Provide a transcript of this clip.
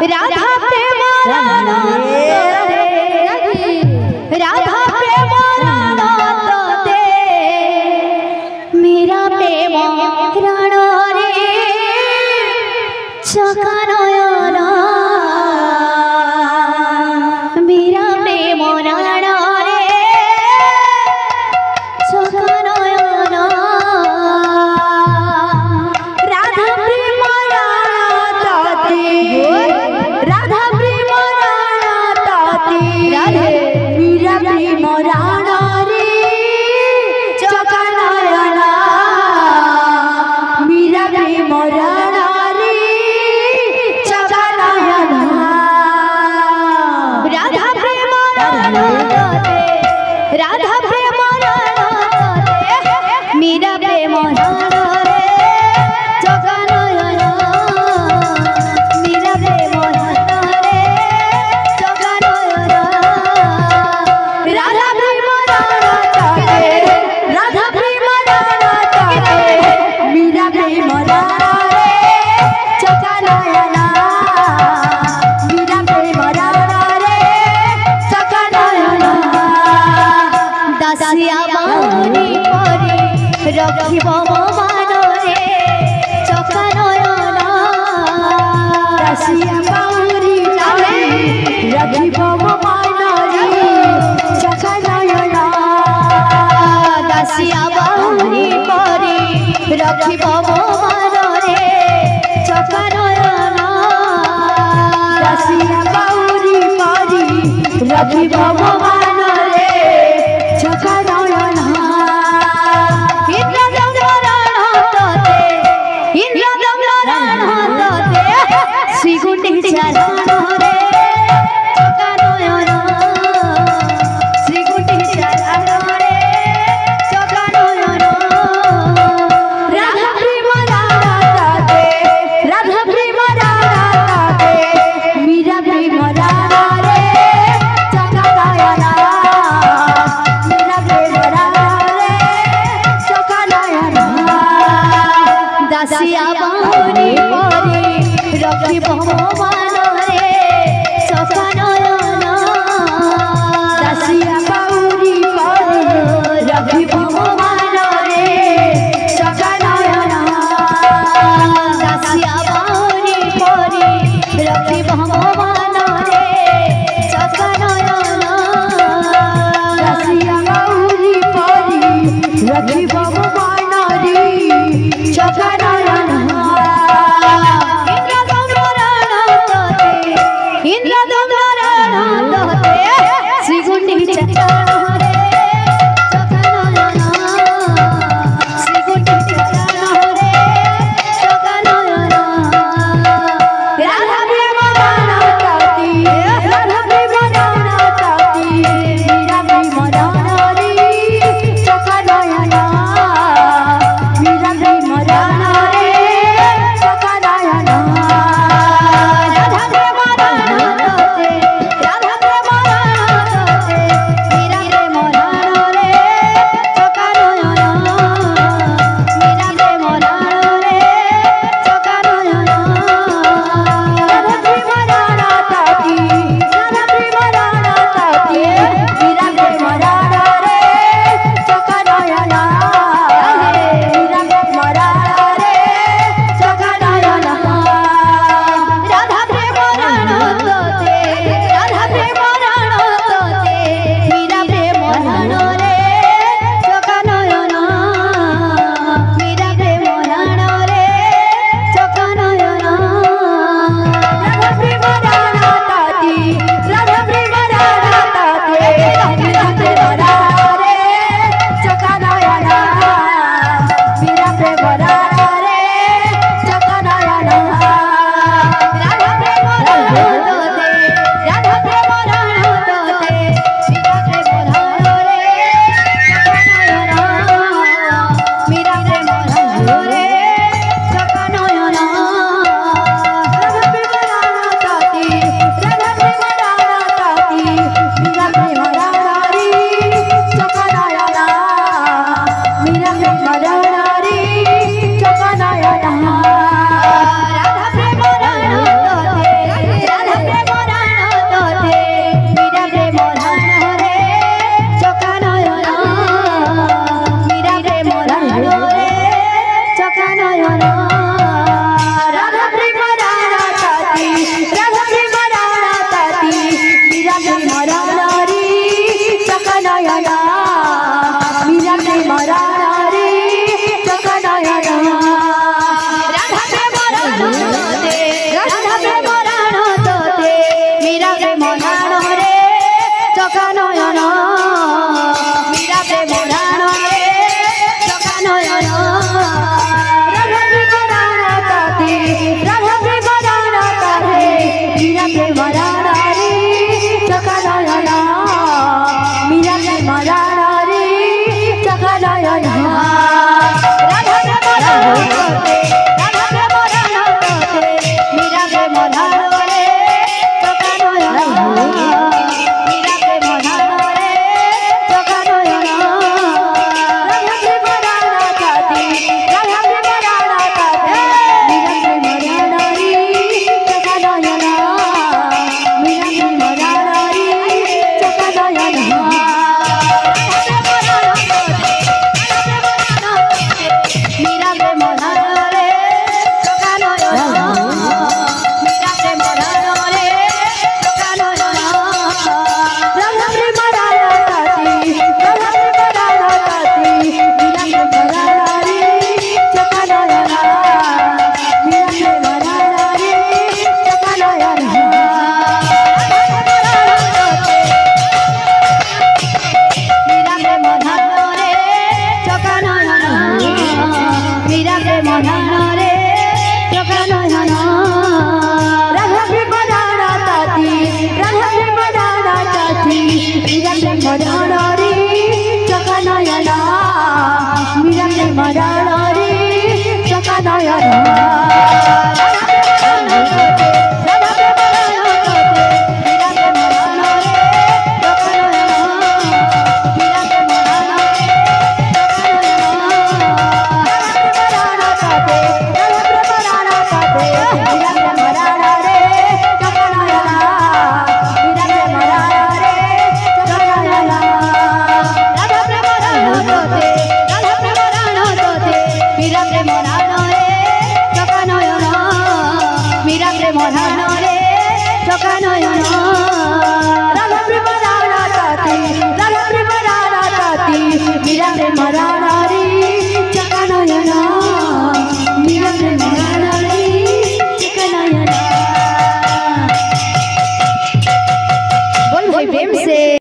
राधा प्रेम राधा प्रेम दे मेरा प्रेम रण रे चका नयन मेरा प्रेम रण रे चका नयन राधा प्रेम राधा प्रेम राधे मेरा प्रेम रण रे चका नयन मेरा प्रेम रण रे चका नयन राधा प्रेम राधा प्रेम मेरा प्रेम रण रे चका नयन मेरा प्रेम रण रे चका नयन राधा प्रेम राधा प्रेम मेरा प्रेम रण रे चका नयन मेरा प्रेम रण रे चका नयन दासिया बाहुनी परी रखिब मो मान रे चका नयन दासिया बाहुनी परी रखिब मो मान रे चका नयन दासिया बाहुनी परी रखिब मो मान रे चका नयन दासिया बाहुनी परी रखिब मो मान रे चका नयन श्रीकुंडी चरण रे चका नयन श्रीकुंडी चरण रे चका नयन राधा प्रेम राधे राधा प्रेम राधे मेरा प्रेम रे चका नयन मेरा प्रेम रे चका नयन दासिया बाहुनी परी रखिब मो मान रे चका नयन दासिया बाहुनी परी रखिब मो मान रे चका नयन दासिया बाहुनी परी रखिब मो मान रे चका नयन दासिया बाहुनी परी रखिब मो मान रे चका नयन इंद्र प्रेम से